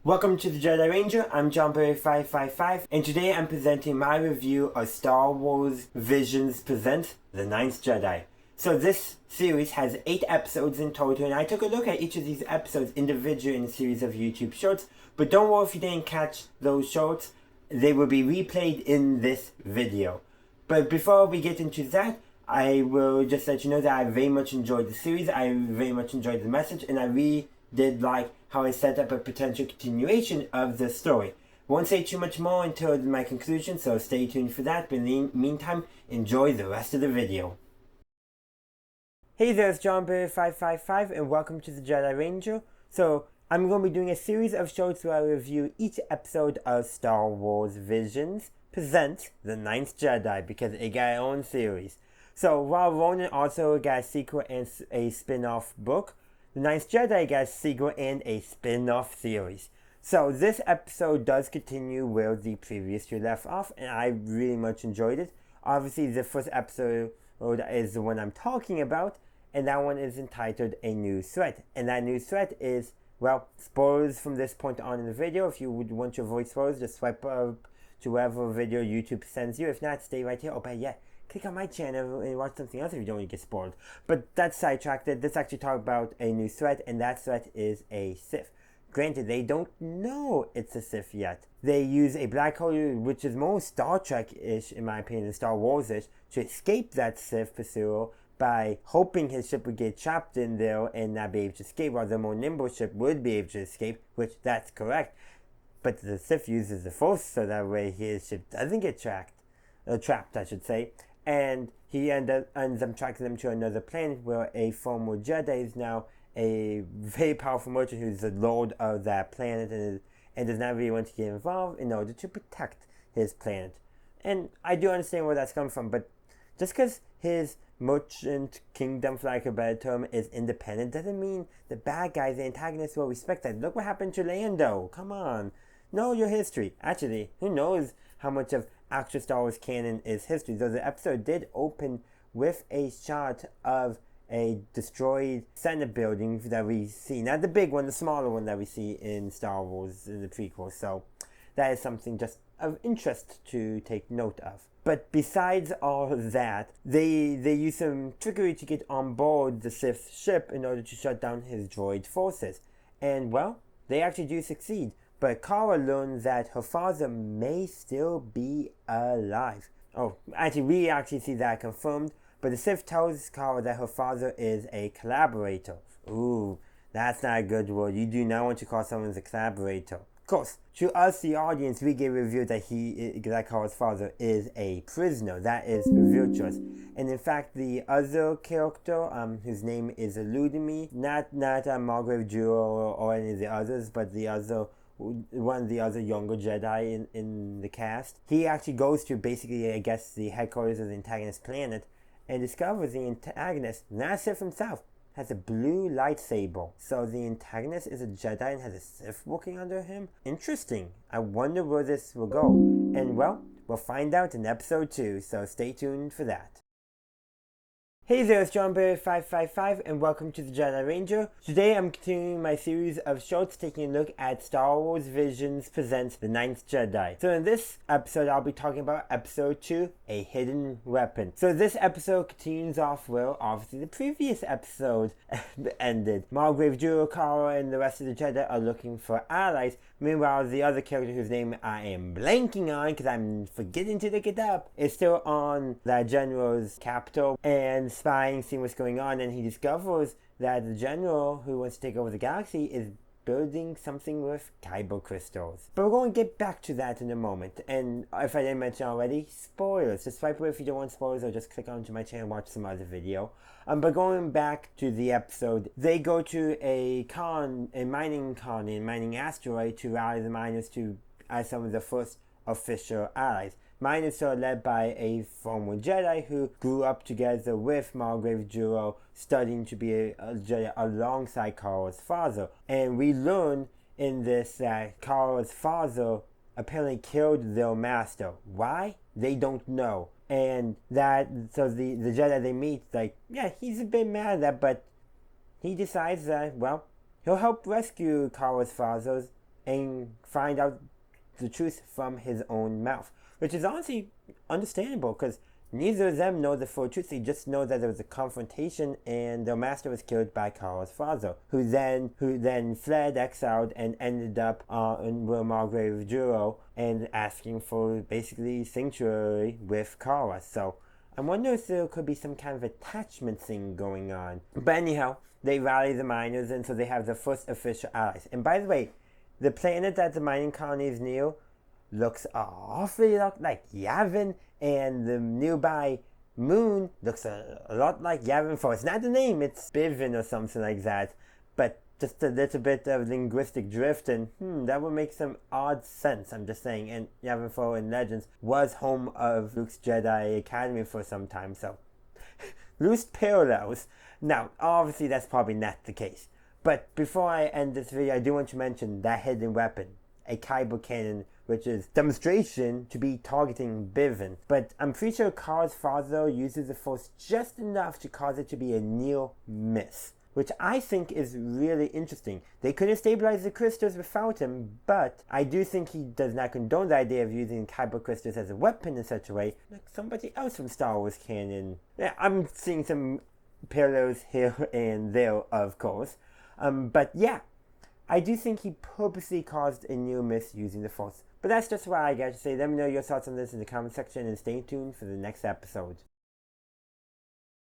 Welcome to the Jedi Ranger. I'm JohnBerry555, and today I'm presenting my review of Star Wars Visions Presents The Ninth Jedi. So this series has 8 episodes in total, and I took a look at each of these episodes individually in a series of YouTube shorts. But don't worry if you didn't catch those shorts, they will be replayed in this video. But before we get into that, I will just let you know that I very much enjoyed the series, I very much enjoyed the message, and I really did like how I set up a potential continuation of the story. Won't say too much more until my conclusion, so stay tuned for that, but in the meantime, enjoy the rest of the video. Hey there, it's JohnBerry555, and welcome to the Jedi Ranger. So, I'm going to be doing a series of shows where I review each episode of Star Wars Visions Presents The Ninth Jedi, because it got its own series. So, while Ronan also got a sequel and a spin-off book, The Ninth Jedi got a sequel and a spin-off series. So this episode does continue where the previous two left off, and I really much enjoyed it. Obviously, the first episode is the one I'm talking about, and that one is entitled A New Threat. And that new threat is, well, spoilers from this point on in the video. If you would want to avoid spoilers, just swipe up to whatever video YouTube sends you. If not, stay right here. Oh, but yeah, click on my channel and watch something else if you don't want to get spoiled. But that's sidetracked. Let's actually talk about a new threat, and that threat is a Sith. Granted, they don't know it's a Sith yet. They use a black hole, which is more Star Trek-ish, in my opinion, than Star Wars-ish, to escape that Sith pursuer by hoping his ship would get trapped in there and not be able to escape, while the more nimble ship would be able to escape, which that's correct. But the Sith uses the Force so that way his ship doesn't get trapped, I should say. And he ends up tracking them to another planet where a former Jedi is now a very powerful merchant who's the lord of that planet and does not really want to get involved in order to protect his planet. And I do understand where that's coming from, but just because his merchant kingdom, for lack of a better term, is independent doesn't mean the bad guys, the antagonists, will respect that. Look what happened to Lando. Come on. Know your history. Actually, who knows how much of actual Star Wars canon is history, though the episode did open with a shot of a destroyed Senate building that we see, not the big one, the smaller one that we see in Star Wars in the prequel, so that is something just of interest to take note of. But besides all of that, they use some trickery to get on board the Sith ship in order to shut down his droid forces, and well, they actually do succeed. But Cara learns that her father may still be alive. Oh, actually, we actually see that confirmed. But the Sith tells Cara that her father is a collaborator. Ooh, that's not a good word. You do not want to call someone a collaborator. Of course, to us, the audience, we get revealed that that Cara's father is a prisoner. That is revealed to us. And in fact, the other character, whose name is eluding me, not Margrave Jewel or any of the others, but one of the other younger Jedi in the cast. He actually goes to basically, I guess, the headquarters of the antagonist planet and discovers the antagonist, not Sith himself, has a blue lightsaber. So the antagonist is a Jedi and has a Sith working under him? Interesting. I wonder where this will go. And well, we'll find out in episode 2, so stay tuned for that. Hey there, it's JohnBerry555, and welcome to the Jedi Ranger. Today I'm continuing my series of shorts taking a look at Star Wars Visions Presents The Ninth Jedi. So in this episode, I'll be talking about episode 2, A Hidden Weapon. So this episode continues off where obviously the previous episode ended. Margrave Jewel, Cara, and the rest of the Jedi are looking for allies. Meanwhile, the other character whose name I am blanking on because I'm forgetting to look it up is still on that general's capital and spying, seeing what's going on, and he discovers that the general who wants to take over the galaxy is building something with kyber crystals. But we're going to get back to that in a moment. And if I didn't mention already, spoilers. Just swipe away if you don't want spoilers, or just click onto my channel and watch some other video. But going back to the episode, they go to a mining asteroid to rally the miners as some of the first official allies. Miners are led by a former Jedi who grew up together with Margrave Jewel, studying to be a Jedi alongside Cara's father. And we learn in this that Cara's father apparently killed their master. Why? They don't know. And so the Jedi they meet, like, yeah, he's a bit mad at that, but he decides that, well, he'll help rescue Cara's father and find out the truth from his own mouth, which is honestly understandable because neither of them know the full truth. They just know that there was a confrontation and their master was killed by Kara's father, who then fled, exiled, and ended up in Margrave Juro and asking for basically sanctuary with Kara. So I wonder if there could be some kind of attachment thing going on. But anyhow, they rally the miners, and so they have their first official allies. And by the way, the planet that the mining colony is near looks awfully like Yavin, and the nearby moon looks a lot like Yavin 4. It's not the name, it's Bivin or something like that. But just a little bit of linguistic drift, and that would make some odd sense, I'm just saying. And Yavin 4 in Legends was home of Luke's Jedi Academy for some time, so loose parallels. Now, obviously that's probably not the case. But before I end this video, I do want to mention that hidden weapon, a Kyber cannon, which is demonstration to be targeting Bivin. But I'm pretty sure Kara's father uses the Force just enough to cause it to be a near miss, which I think is really interesting. They couldn't stabilize the crystals without him, but I do think he does not condone the idea of using Kyber crystals as a weapon in such a way, like somebody else from Star Wars canon. Yeah, I'm seeing some parallels here and there, of course. But yeah, I do think he purposely caused a near miss using the Force. But that's just what I got to say. Let me know your thoughts on this in the comment section and stay tuned for the next episode.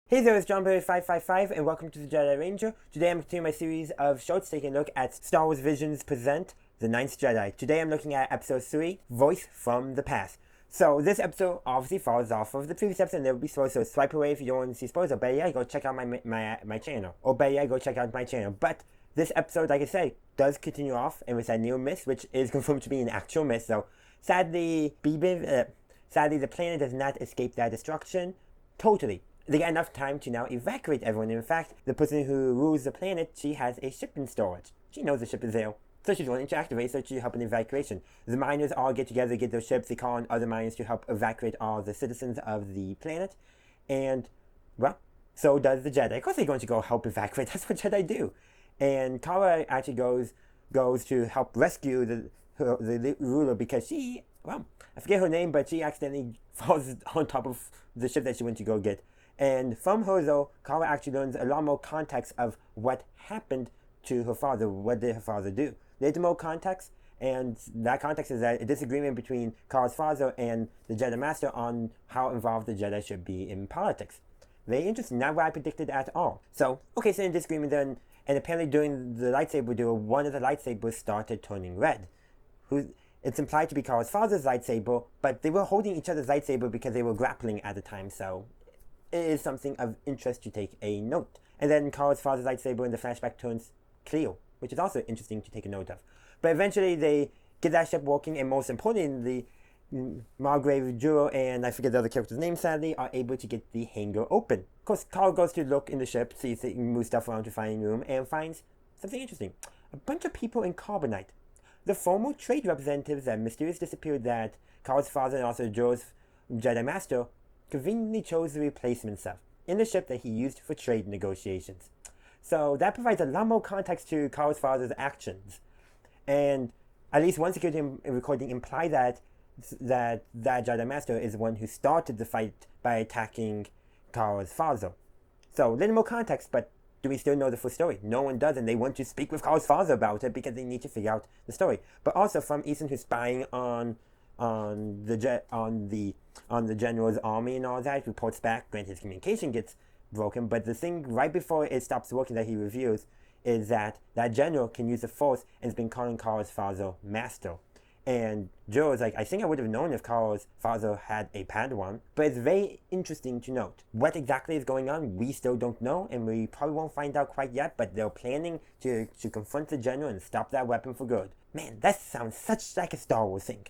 Hey there, it's JohnBerry555 and welcome to the Jedi Ranger. Today I'm continuing my series of shorts taking a look at Star Wars Visions present The Ninth Jedi. Today I'm looking at episode 3, Voice from the Past. So this episode obviously follows off of the previous episode and there will be spoilers, so swipe away if you don't want to see spoilers, or better yet, go check out my channel. Or better yet, go check out my channel. But this episode, like I said, does continue off and with that near miss, which is confirmed to be an actual miss. So sadly, the planet does not escape that destruction totally. They got enough time to now evacuate everyone. In fact, the person who rules the planet, she has a ship in storage. She knows the ship is there, so she's willing to activate so to help in evacuation. The miners all get together, get their ships, they call on other miners to help evacuate all the citizens of the planet. And, well, so does the Jedi. Of course they're going to go help evacuate, that's what Jedi do. And Kara actually goes to help rescue the ruler because she, well, I forget her name, but she accidentally falls on top of the ship that she went to go get. And from her, though, Kara actually learns a lot more context of what happened to her father. What did her father do? There's more context, and that context is that a disagreement between Kara's father and the Jedi Master on how involved the Jedi should be in politics. Very interesting, not what I predicted at all. So, okay, so in disagreement then, and apparently during the lightsaber duel, one of the lightsabers started turning red. It's implied to be Kara's father's lightsaber, but they were holding each other's lightsaber because they were grappling at the time, so it is something of interest to take a note. And then Kara's father's lightsaber in the flashback turns clear, which is also interesting to take a note of. But eventually they get that ship working, and most importantly, Margrave Juro and I forget the other character's name sadly, are able to get the hangar open. Of course, Kara goes to look in the ship, sees they can move stuff around to find room, and finds something interesting. A bunch of people in carbonite. The former trade representatives that mysteriously disappeared that Kara's father and also Juro's Jedi Master conveniently chose the replacement stuff in the ship that he used for trade negotiations. So that provides a lot more context to Kara's father's actions. And at least one security recording implied that Jedi Master is the one who started the fight by attacking Kara's father. So a little more context, but do we still know the full story? No one does, and they want to speak with Kara's father about it because they need to figure out the story. But also from Easton, who's spying on the general's army and all that, reports back. Granted, his communication gets broken, but the thing right before it stops working that he reveals is that general can use the Force and has been calling Kara's father Master. And Joe's like, I think I would have known if Kara's father had a Padawan, but it's very interesting to note. What exactly is going on, we still don't know, and we probably won't find out quite yet, but they're planning to confront the general and stop that weapon for good. Man, that sounds such like a Star Wars thing.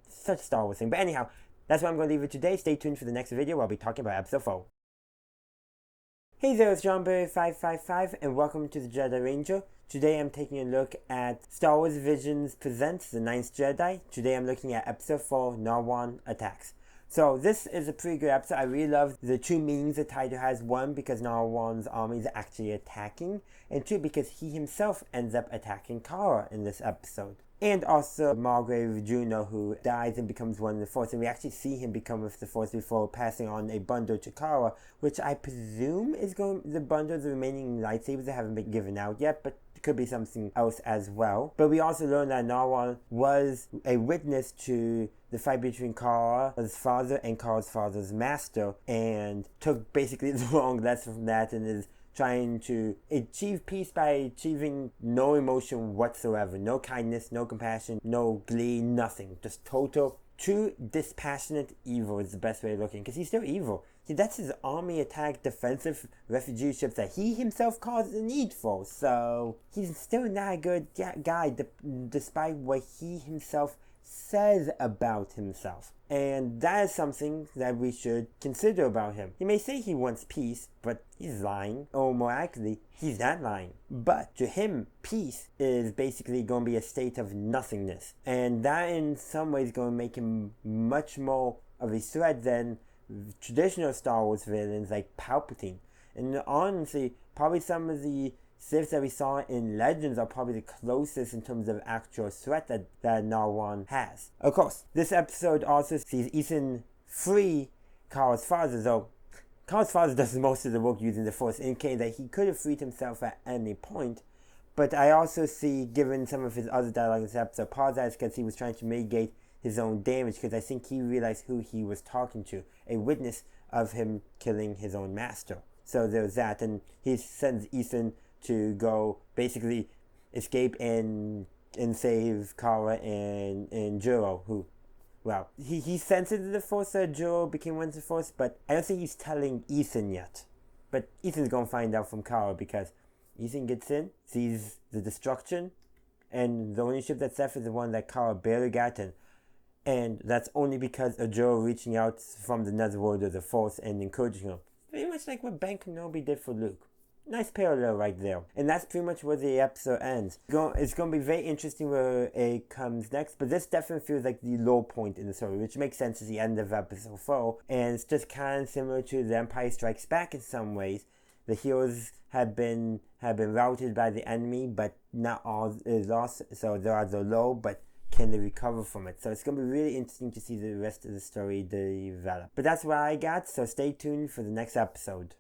Such a Star Wars thing. But anyhow, that's where I'm going to leave it today. Stay tuned for the next video where I'll be talking about episode 4. Hey there, it's JohnBerry555 and welcome to the Jedi Ranger. Today I'm taking a look at Star Wars Visions presents The Ninth Jedi. Today I'm looking at episode 4, Hawwan Attacks. So this is a pretty good episode. I really love the two meanings the title has. One, because Hawwan's army is actually attacking, and two, because he himself ends up attacking Kara in this episode. And also Margrave Juno, who dies and becomes one of the Force. And we actually see him become with the Force before passing on a bundle to Kara, which I presume is the bundle of the remaining lightsabers that haven't been given out yet, but it could be something else as well. But we also learned that Hawwan was a witness to the fight between Kara's father and Kara's father's master, and took basically the wrong lesson from that, and is trying to achieve peace by achieving no emotion whatsoever. No kindness, no compassion, no glee, nothing. Just total, true dispassionate evil is the best way of looking, because he's still evil. See, that's his army attack defensive refugee ships that he himself caused the need for. So he's still not a good guy, despite what he himself says about himself. And that is something that we should consider about him. He may say he wants peace, but he's lying. Or more accurately, he's not lying. But to him, peace is basically going to be a state of nothingness. And that in some ways is going to make him much more of a threat than traditional Star Wars villains like Palpatine. And honestly, probably some of the Siths that we saw in Legends are probably the closest in terms of actual threat that Hawwan has. Of course, this episode also sees Ethan free Kara's father, though Kara's father does most of the work using the Force, indicating that he could have freed himself at any point. But I also see, given some of his other dialogue in this episode, apologize because he was trying to mitigate his own damage, because I think he realized who he was talking to, a witness of him killing his own master. So there's that, and he sends Ethan to go basically escape and save Kara and Juro, who, well, he senses the Force that Juro became one of the Force, but I don't think he's telling Ethan yet. But Ethan's gonna find out from Kara, because Ethan gets in, sees the destruction, and the only ship that's left is the one that Kara barely got in. And that's only because of Juro reaching out from the netherworld of the Force and encouraging him. Very much like what Ben Kenobi did for Luke. Nice parallel right there. And that's pretty much where the episode ends. It's going to be very interesting where it comes next, but this definitely feels like the low point in the story, which makes sense at the end of episode 4. And it's just kind of similar to The Empire Strikes Back in some ways. The heroes have been routed by the enemy, but not all is lost. So they are the low, but can they recover from it? So it's going to be really interesting to see the rest of the story develop. But that's what I got, so stay tuned for the next episode.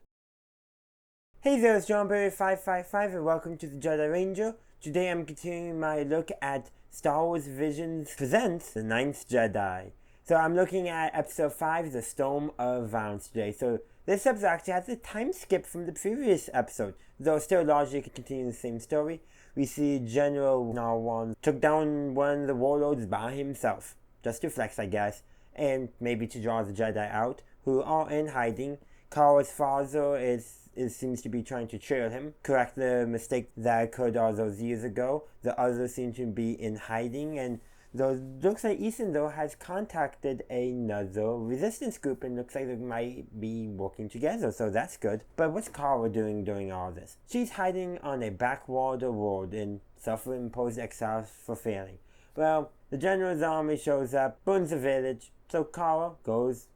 Hey there, it's JohnBerry555 and welcome to the Jedi Ranger. Today I'm continuing my look at Star Wars Visions presents The Ninth Jedi. So I'm looking at episode 5, The Storm of Violence today. So this episode actually has a time skip from the previous episode, though still largely continuing the same story. We see General Hawwan took down one of the warlords by himself, just to flex I guess, and maybe to draw the Jedi out, who are in hiding. Kara's father seems to be trying to trail him, correct the mistake that occurred all those years ago. The others seem to be in hiding, and looks like Ethan though has contacted another resistance group, and looks like they might be working together, so that's good. But what's Kara doing during all this? She's hiding on a backwater world in self-imposed exile for failing. Well, the general's army shows up, burns the village, so Kara goes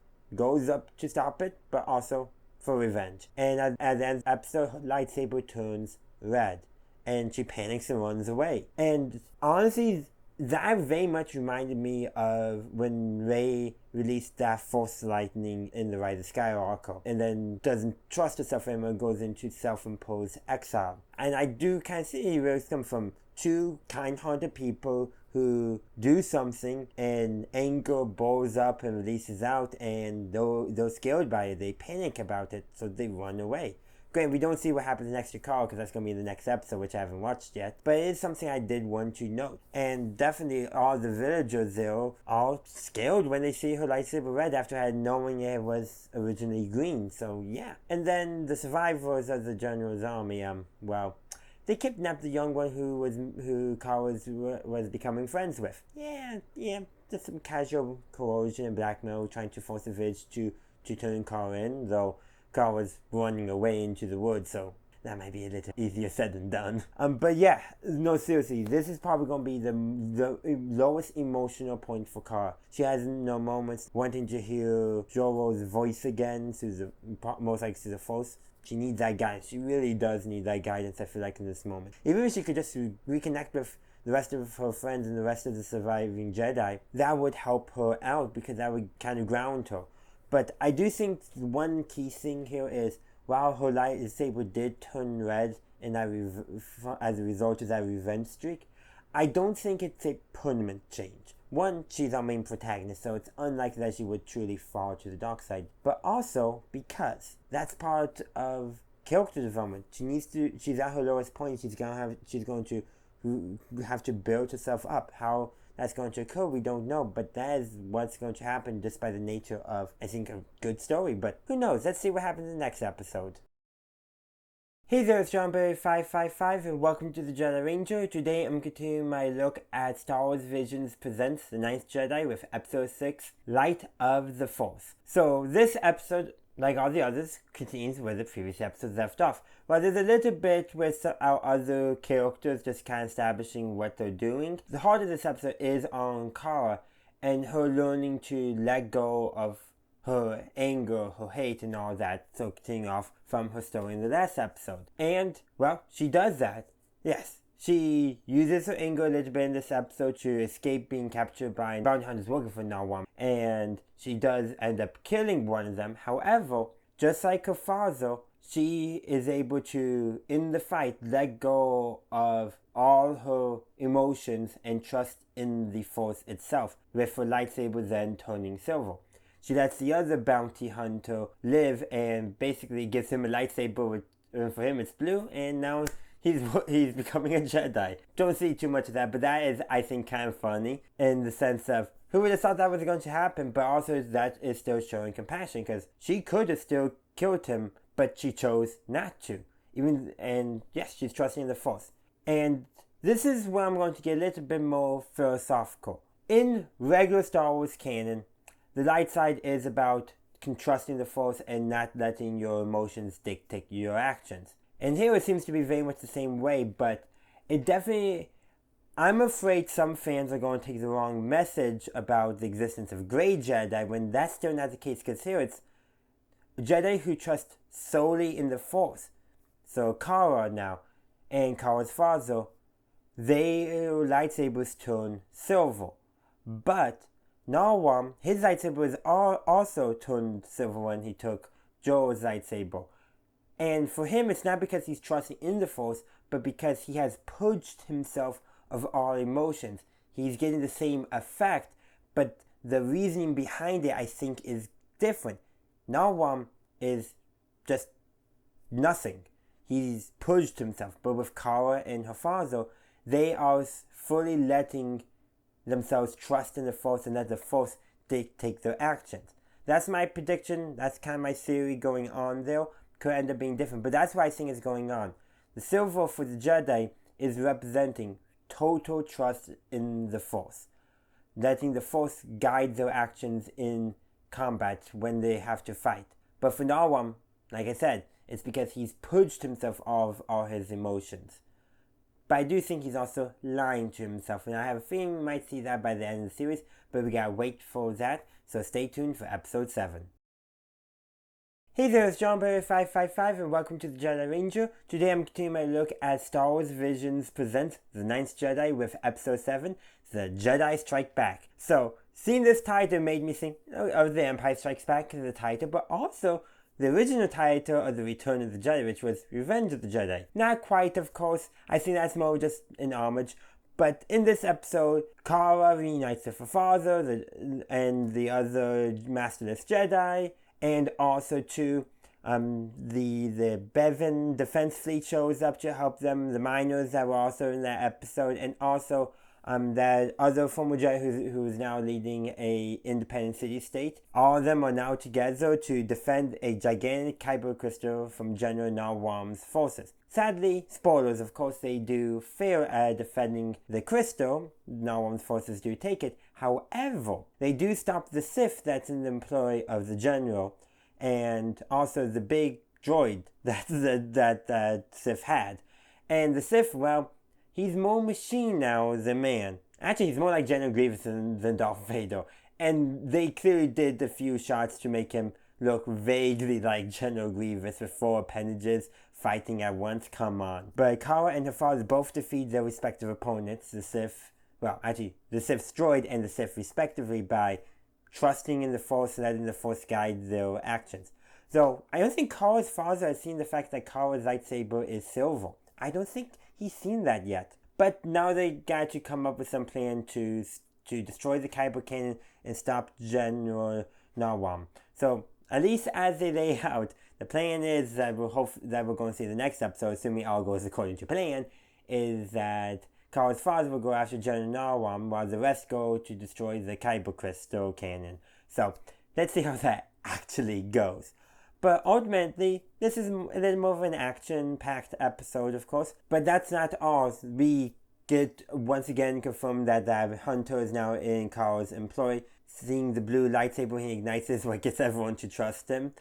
up to stop it, but also for revenge. And at the end of the episode, her lightsaber turns red, and she panics and runs away. And honestly, that very much reminded me of when Rey released that Force lightning in The Rise of Skywalker, and then doesn't trust herself anymore and goes into self-imposed exile. And I do kind of see heroes come from two kind-hearted people who do something and anger boils up and releases out, and they're scared by it, they panic about it, so they run away. Great, we don't see what happens next to Carl because that's going to be in the next episode, which I haven't watched yet, but it is something I did want to note. And definitely all the villagers there are scared when they see her lightsaber red after knowing it was originally green, so yeah. And then the survivors of the general's army, well, they kidnapped the young one who Carl was becoming friends with. Yeah, just some casual coercion and blackmail, trying to force the village to turn Carl in, though Carl was running away into the woods, so that might be a little easier said than done. But yeah, no, seriously, this is probably going to be the lowest emotional point for Kara. She has no moments wanting to hear Joro's voice again, most likely through the Force. She needs that guidance. She really does need that guidance, I feel like, in this moment. Even if she could just reconnect with the rest of her friends and the rest of the surviving Jedi, that would help her out because that would kind of ground her. But I do think one key thing here is, while her lightsaber did turn red and as a result of that revenge streak, I don't think it's a permanent change. One, she's our main protagonist, so it's unlikely that she would truly fall to the dark side. But also because that's part of character development. She's at her lowest point. She's going to have to build herself up. How that's going to occur, we don't know, but that is what's going to happen just by the nature of, I think, a good story. But who knows? Let's see what happens in the next episode. Hey there, it's JohnBerry555 and welcome to the Jedi Ranger. Today I'm continuing my look at Star Wars Visions presents The Ninth Jedi with Episode 6, Light of the Force. So this episode, like all the others, continues where the previous episodes left off. While there's a little bit with our other characters just kind of establishing what they're doing, the heart of this episode is on Cara and her learning to let go of her anger, her hate, and all that, so continuing off from her story in the last episode. And, well, she does that. Yes, she uses her anger a little bit in this episode to escape being captured by bounty hunters working for Hawwan. And she does end up killing one of them. However, just like her father, she is able to, in the fight, let go of all her emotions and trust in the Force itself, with her lightsaber then turning silver. She lets the other bounty hunter live and basically gives him a lightsaber for him it's blue, and now he's becoming a Jedi. Don't see too much of that, but that is, I think, kind of funny in the sense of who would have thought that was going to happen, but also that is still showing compassion because she could have still killed him, but she chose not to. And yes, she's trusting the Force. And this is where I'm going to get a little bit more philosophical. In regular Star Wars canon, the light side is about trusting the Force and not letting your emotions dictate your actions. And here it seems to be very much the same way, but it definitely, I'm afraid some fans are going to take the wrong message about the existence of Grey Jedi when that's still not the case, because here it's Jedi who trust solely in the Force. So Cara now, and Cara's father, their lightsabers turn silver. But Hawwan, his lightsaber is also turned silver when he took Joel's lightsaber. And for him, it's not because he's trusting in the Force, but because he has purged himself of all emotions. He's getting the same effect, but the reasoning behind it, I think, is different. Hawwan is just nothing. He's purged himself. But with Cara and her father, they are fully letting themselves trust in the Force and let the Force dictate their actions. That's my prediction. That's kind of my theory going on there. Could end up being different, but that's what I think is going on. The silver for the Jedi is representing total trust in the Force, letting the Force guide their actions in combat when they have to fight. But for Hawwan, like I said, it's because he's purged himself of all his emotions. But I do think he's also lying to himself, and I have a feeling we might see that by the end of the series, but we gotta wait for that, so stay tuned for episode 7. Hey there, it's JohnBerry555 and welcome to the Jedi Ranger. Today I'm continuing my look at Star Wars Visions presents The Ninth Jedi with episode 7, The Jedi Strike Back. So, seeing this title made me think of The Empire Strikes Back as the title, but also the original title of The Return of the Jedi, which was Revenge of the Jedi. Not quite, of course. I think that's more just an homage. But in this episode, Cara reunites with her father and the other Masterless Jedi, and also too, the Bevan Defense Fleet shows up to help them, the miners that were also in that episode, and also that other former Jedi who is now leading a independent city-state. All of them are now together to defend a gigantic kyber crystal from General Hawwan's forces. Sadly, spoilers, of course, they do fail at defending the crystal. Hawwan's forces do take it. However, they do stop the Sith that's in the employ of the General, and also the big droid that Sith had. And the Sith, well, he's more machine now than man. Actually, he's more like General Grievous than Darth Vader. And they clearly did a few shots to make him look vaguely like General Grievous with 4 appendages fighting at once. Come on. But Cara and her father both defeat their respective opponents, the Sith, well, actually, the Sith's droid and the Sith respectively, by trusting in the Force, letting the Force guide their actions. So, I don't think Cara's father has seen the fact that Cara's lightsaber is silver. I don't think he's seen that yet. But now they got to come up with some plan to destroy the Kyber cannon and stop General Hawwan. So, at least as they lay out, the plan is that we're going to see the next episode, assuming all goes according to plan, is that Cara's father will go after General Hawwan while the rest go to destroy the Kyber crystal cannon. So, let's see how that actually goes. But ultimately, this is a little more of an action-packed episode, of course. But that's not all. We get once again confirmed that the Hunter is now in Cara's employ. Seeing the blue lightsaber he ignites is what gets everyone to trust him.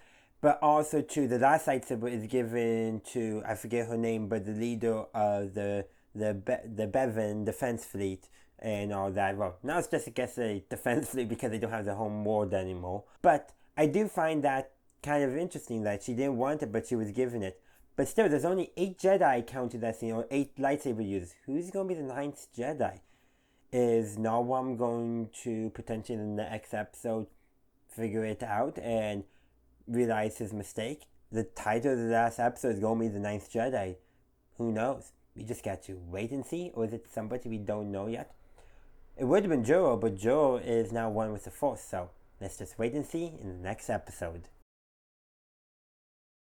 But also, too, the last lightsaber is given to, I forget her name, but the leader of the Bevan Defense Fleet and all that. Well, now it's just, I guess, a defense fleet because they don't have the home world anymore. But I do find that kind of interesting that she didn't want it, but she was given it. But still, there's only 8 Jedi counted as, 8 lightsaber users. Who's going to be the 9th Jedi? Is Hawwan going to potentially in the next episode figure it out and realize his mistake? The title of the last episode is going to be the 9th Jedi. Who knows? We just got to wait and see, or is it somebody we don't know yet? It would have been Joro, but Joro is now one with the Force, so let's just wait and see in the next episode.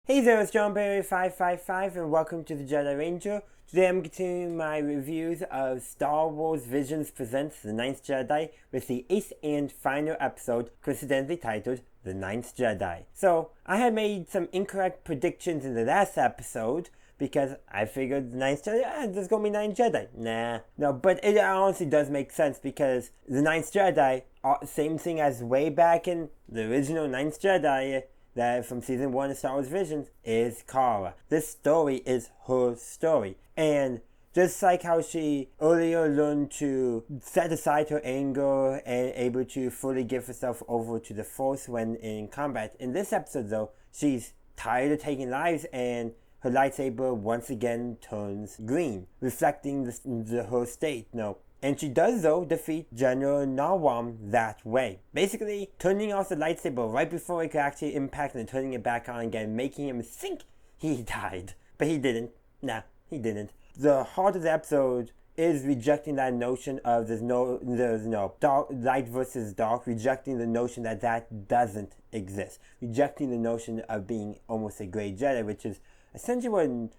Hey there, it's JohnBerry555 and welcome to the Jedi Ranger. Today I'm continuing my reviews of Star Wars Visions Presents The Ninth Jedi with the 8th and final episode, coincidentally titled The Ninth Jedi. So, I had made some incorrect predictions in the last episode because I figured the Ninth Jedi, there's gonna be 9 Jedi. Nah. No, but it honestly does make sense because the Ninth Jedi, same thing as way back in the original Ninth Jedi, that from season 1 of Star Wars Visions, is Cara. This story is her story. And just like how she earlier learned to set aside her anger and able to fully give herself over to the Force when in combat, in this episode though, she's tired of taking lives and her lightsaber once again turns green, reflecting her state. No. And she does, though, defeat General Hawwan that way. Basically, turning off the lightsaber right before it could actually impact and turning it back on again, making him think he died. But he didn't. Nah, he didn't. The heart of the episode is rejecting that notion of there's no dark, light versus dark, rejecting the notion that that doesn't exist. Rejecting the notion of being almost a gray Jedi, which is essentially what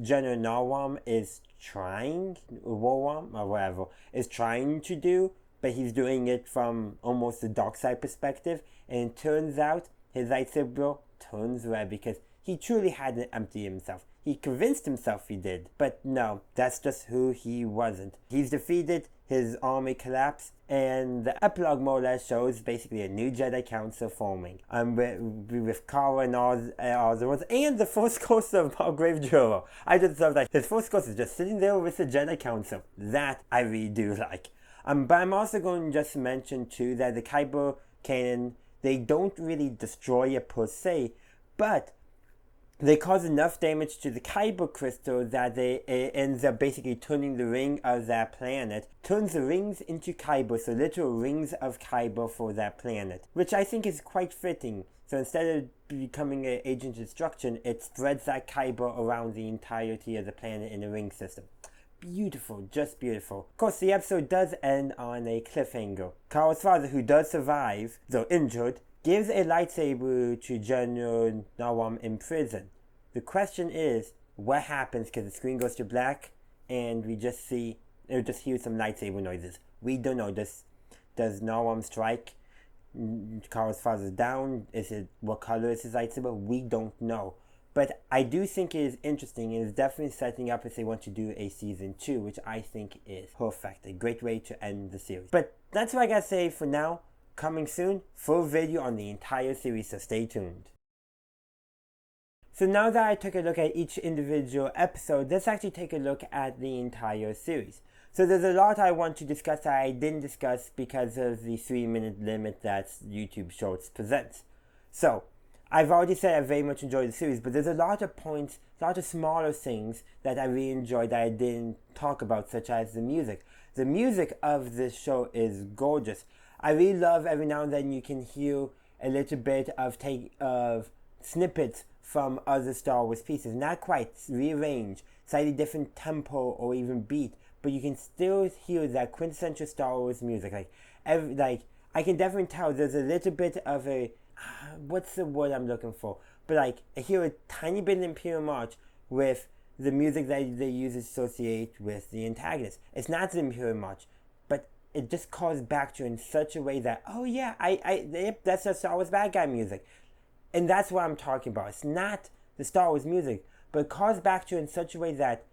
General Hawwan is trying, or whatever, is trying to do, but he's doing it from almost the dark side perspective, and it turns out his lightsaber turns red because he truly hadn't emptied himself. He convinced himself he did, but no, that's just who he wasn't. He's defeated, his army collapsed, and the epilogue more or less shows basically a new Jedi Council forming. With Cara and all the ones, and the Force Ghost of Margrave Joro. I just love that. His Force Ghost is just sitting there with the Jedi Council. That I really do like. But I'm also going to just mention too that the Kyber cannon, they don't really destroy it per se, but they cause enough damage to the Kyber crystal that it ends up basically turning the ring of that planet, turns the rings into Kyber, so literal rings of Kyber for that planet, which I think is quite fitting. So instead of becoming an agent of destruction, it spreads that Kyber around the entirety of the planet in a ring system. Beautiful, just beautiful. Of course, the episode does end on a cliffhanger. Cara's father, who does survive, though injured, gives a lightsaber to General Hawwan in prison. The question is, what happens because the screen goes to black and we just hear some lightsaber noises. We don't know. Does Hawwan strike? Cara's father's down. What color is his lightsaber? We don't know. But I do think it is interesting and it's definitely setting up if they want to do a season 2, which I think is perfect. A great way to end the series. But that's what I gotta say for now. Coming soon, full video on the entire series, so stay tuned. So now that I took a look at each individual episode, let's actually take a look at the entire series. So there's a lot I want to discuss that I didn't discuss because of the 3-minute limit that YouTube Shorts presents. So, I've already said I very much enjoyed the series, but there's a lot of points, a lot of smaller things that I really enjoyed that I didn't talk about, such as the music. The music of this show is gorgeous. I really love every now and then you can hear a little bit of snippets from other Star Wars pieces. Not quite rearranged, slightly different tempo or even beat, but you can still hear that quintessential Star Wars music. I can definitely tell there's a little bit of a what's the word I'm looking for? But I hear a tiny bit of Imperial March with the music that they use to associate with the antagonist. It's not the Imperial March, but it just calls back to you in such a way that, oh yeah, yep, that's the Star Wars bad guy music. And that's what I'm talking about. It's not the Star Wars music, but it calls back to you in such a way that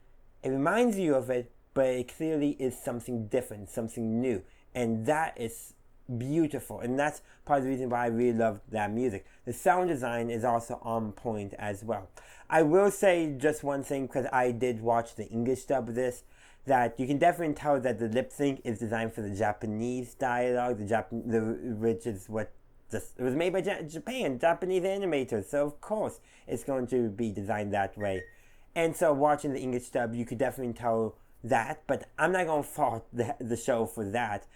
it reminds you of it, but it clearly is something different, something new. And that is beautiful, and that's part of the reason why I really love that music. The sound design is also on point as well. I will say just one thing, because I did watch the English dub of this, that you can definitely tell that the lip sync is designed for the Japanese dialogue, which is what it was made by Japan, Japanese animators, so of course it's going to be designed that way. And so watching the English dub, you could definitely tell that, but I'm not going to fault the show for that.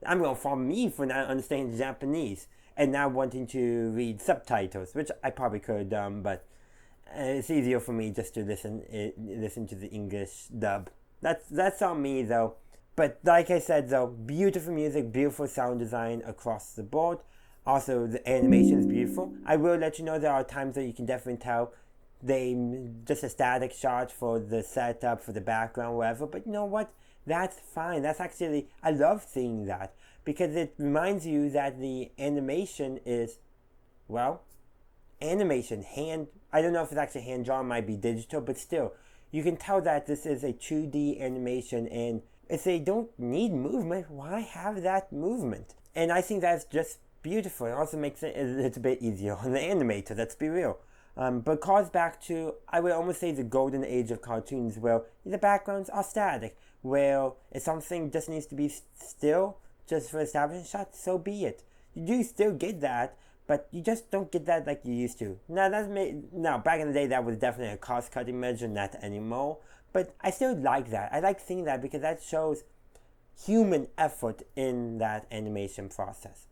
I'm going to fault me for not understanding Japanese and not wanting to read subtitles, which I probably could have done, but it's easier for me just to listen to the English dub. That's on me though. But like I said though, beautiful music, beautiful sound design across the board. Also, the animation is beautiful. I will let you know there are times that you can definitely tell they just a static shot for the setup, for the background, whatever. But you know what? That's fine. That's actually, I love seeing that because it reminds you that the animation is, well, animation. I don't know if it's actually hand drawn, might be digital, but still, you can tell that this is a 2D animation, and if they don't need movement, why have that movement? And I think that's just beautiful. It also makes it a little bit easier on the animator, let's be real. But calls back to, I would almost say, the golden age of cartoons, where the backgrounds are static, where if something just needs to be still just for establishing shots, so be it. You do still get that, but you just don't get that like you used to. Now, back in the day, that was definitely a cost-cutting measure, not anymore. But I still like that. I like seeing that because that shows human effort in that animation process.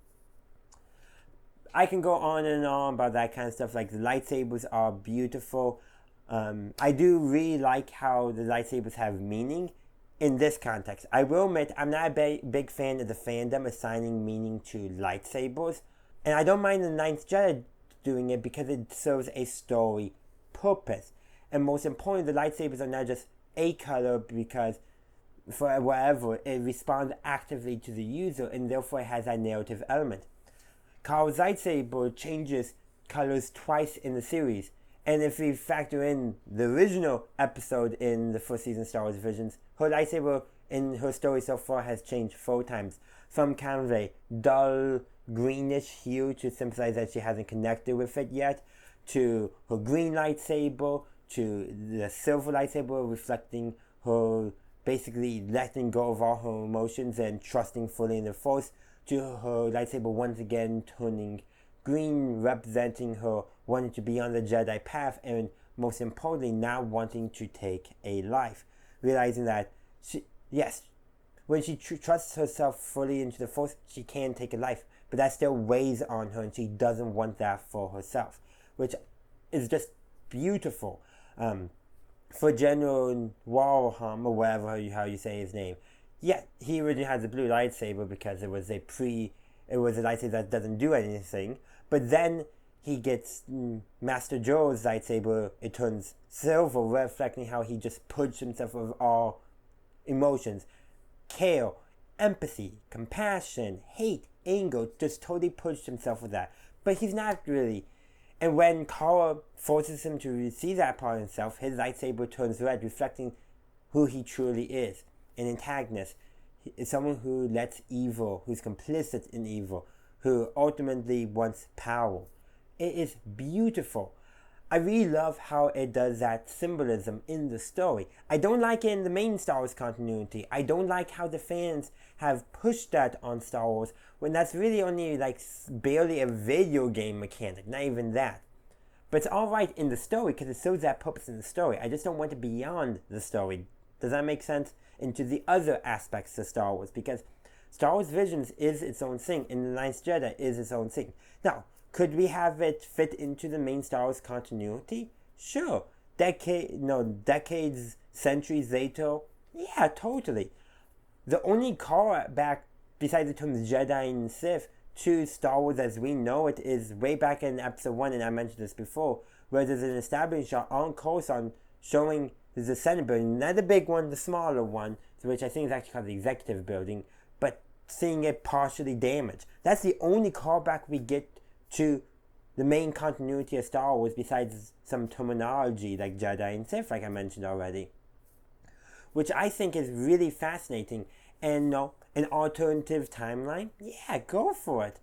I can go on and on about that kind of stuff. Like the lightsabers are beautiful. I do really like how the lightsabers have meaning in this context. I will admit I'm not a big fan of the fandom assigning meaning to lightsabers. And I don't mind the Ninth Jedi doing it because it serves a story purpose. And most importantly, the lightsabers are not just a color because for whatever, it responds actively to the user and therefore it has that narrative element. Kyle's lightsaber changes colors twice in the series. And if we factor in the original episode in the first season of Star Wars Visions, her lightsaber in her story so far has changed 4 times. From kind of a dull greenish hue to symbolize that she hasn't connected with it yet, to her green lightsaber, to the silver lightsaber reflecting her basically letting go of all her emotions and trusting fully in the Force, to her lightsaber once again turning green, representing her wanting to be on the Jedi path and most importantly not wanting to take a life. Realizing that when she trusts herself fully into the Force, she can take a life, but that still weighs on her and she doesn't want that for herself, which is just beautiful. For General Warlord, or whatever how you say his name, yeah, he originally has a blue lightsaber because it was a lightsaber that doesn't do anything. But then he gets Master Joe's lightsaber, it turns silver, reflecting how he just purged himself of all emotions. Care, empathy, compassion, hate, anger, just totally purged himself with that. But he's not really. And when Kara forces him to see that part of himself, his lightsaber turns red, reflecting who he truly is. An antagonist is someone who lets evil, who's complicit in evil, who ultimately wants power. It is beautiful. I really love how it does that symbolism in the story. I don't like it in the main Star Wars continuity. I don't like how the fans have pushed that on Star Wars when that's really only like barely a video game mechanic, not even that. But it's alright in the story because it serves that purpose in the story. I just don't want it beyond the story. Does that make sense? Into the other aspects of Star Wars, because Star Wars Visions is its own thing, and The Ninth Jedi is its own thing. Now, could we have it fit into the main Star Wars continuity? Sure. Decades, centuries later, yeah, totally. The only callback besides the terms Jedi and Sith to Star Wars as we know it is way back in Episode 1, and I mentioned this before, where there's an established shot on Coruscant showing the Senate building, not the big one, the smaller one, which I think is actually called the Executive Building, but seeing it partially damaged. That's the only callback we get to the main continuity of Star Wars besides some terminology like Jedi and Sith, like I mentioned already. Which I think is really fascinating. And an alternative timeline? Yeah, go for it.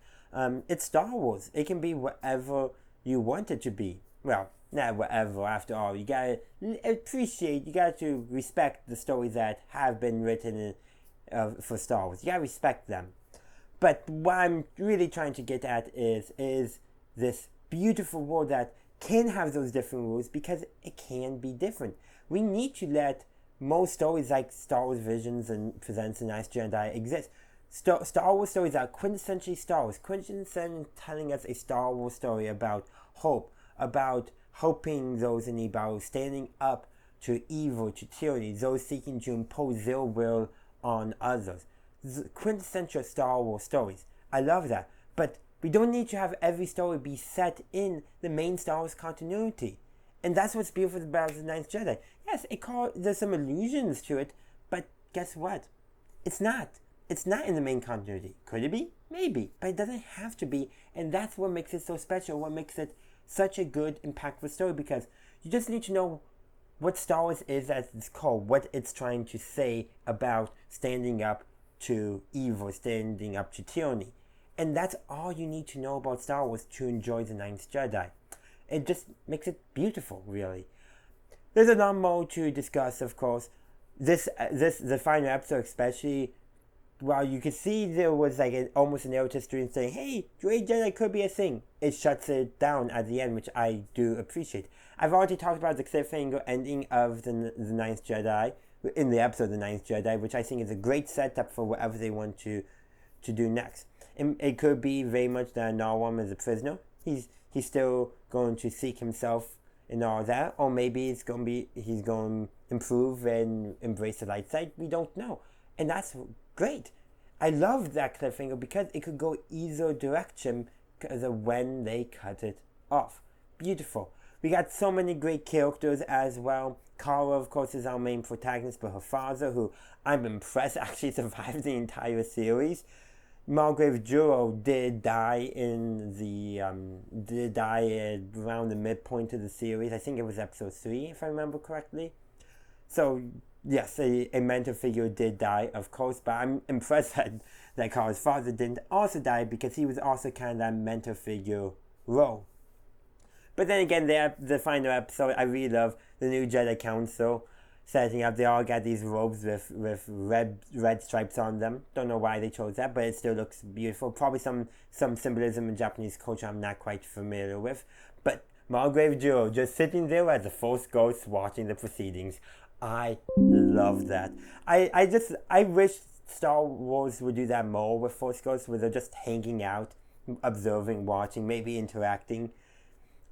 It's Star Wars. It can be whatever you want it to be. Well, not whatever, after all. You gotta appreciate, you gotta respect the stories that have been written for Star Wars. You gotta respect them. But what I'm really trying to get at is this beautiful world that can have those different rules because it can be different. We need to let most stories like Star Wars Visions and Presents the Ninth Jedi exist. Star Wars stories are quintessentially Star Wars, quintessentially telling us a Star Wars story about hope, about helping those in need, about standing up to evil, to tyranny, those seeking to impose their will on others. Quintessential Star Wars stories. I love that. But we don't need to have every story be set in the main Star Wars continuity. And that's what's beautiful about The Ninth Jedi. Yes, there's some allusions to it, but guess what? It's not. It's not in the main continuity. Could it be? Maybe. But it doesn't have to be. And that's what makes it so special, what makes it such a good, impactful story, because you just need to know what Star Wars is as it's called, what it's trying to say about standing up to evil, standing up to tyranny. And that's all you need to know about Star Wars to enjoy The Ninth Jedi. It just makes it beautiful, really. There's a lot more to discuss, of course. The final episode especially, while you could see there was like almost a narrative student saying, hey, Grey Jedi could be a thing. It shuts it down at the end, which I do appreciate. I've already talked about the cliffhanger ending of the Ninth Jedi, in the episode The Ninth Jedi, which I think is a great setup for whatever they want to do next. It could be very much that Hawwan is a prisoner. He's still going to seek himself and all that, or maybe he's going to improve and embrace the light side. We don't know, and that's great. I love that cliffhanger because it could go either direction because of when they cut it off. Beautiful. We got so many great characters as well. Cara, of course, is our main protagonist, but her father, who I'm impressed actually survived the entire series. Margrave Juro did die around the midpoint of the series. I think it was episode 3, if I remember correctly. So, yes, a mentor figure did die, of course, but I'm impressed that Cara's father didn't also die because he was also kind of that mentor figure role. But then again, the final episode, I really love the new Jedi Council setting up. They all got these robes with red stripes on them. Don't know why they chose that, but it still looks beautiful. Probably some symbolism in Japanese culture I'm not quite familiar with. But Margrave Juro just sitting there as a Force ghost watching the proceedings. I love that. I wish Star Wars would do that more with Force ghosts, where they're just hanging out, observing, watching, maybe interacting.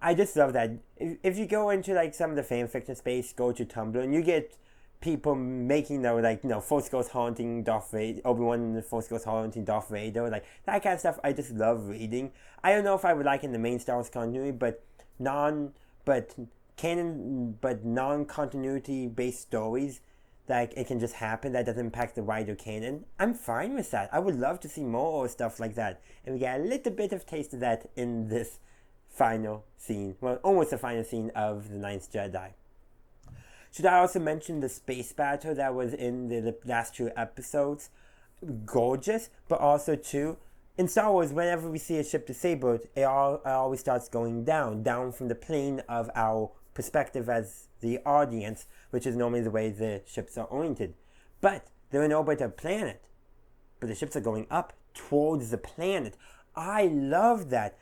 I just love that. If you go into like some of the fan fiction space, go to Tumblr, and you get people making Force Ghost haunting Darth Vader, Obi-Wan and the Force Ghost haunting Darth Vader, like that kind of stuff. I just love reading. I don't know if I would like in the main Star Wars continuity, but non-continuity based stories, like it can just happen that doesn't impact the wider canon. I'm fine with that. I would love to see more stuff like that, and we get a little bit of taste of that in this final scene, well, almost the final scene of The Ninth Jedi. Should I also mention the space battle that was in the last 2 episodes? Gorgeous, but also too, in Star Wars, whenever we see a ship disabled, it always starts going down from the plane of our perspective as the audience, which is normally the way the ships are oriented. But they're in orbit of a planet, but the ships are going up towards the planet. I love that.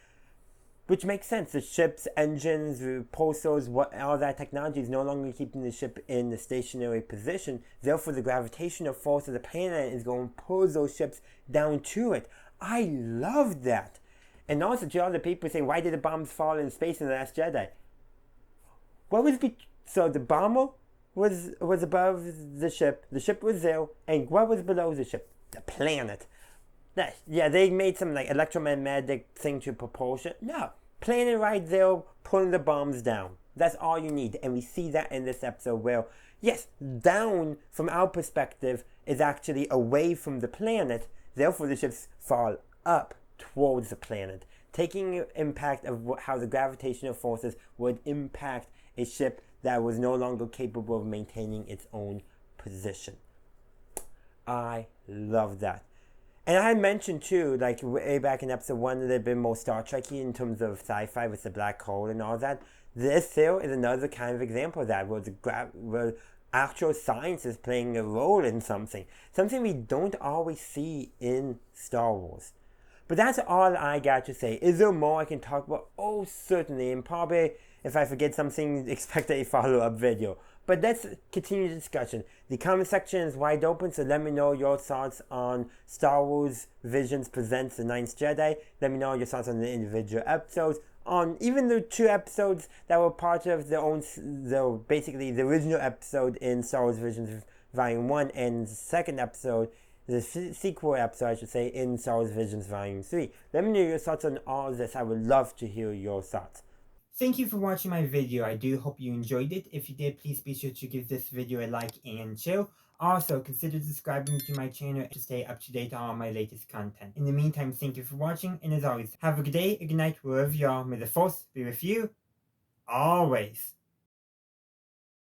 Which makes sense. The ship's engines, repulsors, all that technology is no longer keeping the ship in the stationary position. Therefore, the gravitational force of the planet is going to pull those ships down to it. I love that. And also, to all the people saying, why did the bombs fall in space in The Last Jedi? So the bomber was above the ship was there, and what was below the ship? The planet. Yeah, they made some like electromagnetic thing to propulsion. No, planet right there pulling the bombs down. That's all you need, and we see that in this episode where, yes, down from our perspective is actually away from the planet. Therefore, the ships fall up towards the planet, taking impact of how the gravitational forces would impact a ship that was no longer capable of maintaining its own position. I love that. And I mentioned too, like way back in episode 1, that they've been more Star Trek-y in terms of sci-fi with the black hole and all that. This here is another kind of example of that, where actual science is playing a role in something we don't always see in Star Wars. But that's all I got to say. Is there more I can talk about? Oh, certainly. And probably, if I forget something, expect a follow-up video. But let's continue the discussion. The comment section is wide open, so let me know your thoughts on Star Wars Visions Presents The Ninth Jedi. Let me know your thoughts on the individual episodes, on even the 2 episodes that were part of basically the original episode in Star Wars Visions Volume 1, and the second episode, the sequel episode, I should say, in Star Wars Visions Volume 3. Let me know your thoughts on all of this. I would love to hear your thoughts. Thank you for watching my video. I do hope you enjoyed it. If you did, please be sure to give this video a like and share. Also, consider subscribing to my channel to stay up to date on all my latest content. In the meantime, thank you for watching, and as always, have a good day, a good night, wherever you are. May the Force be with you, always.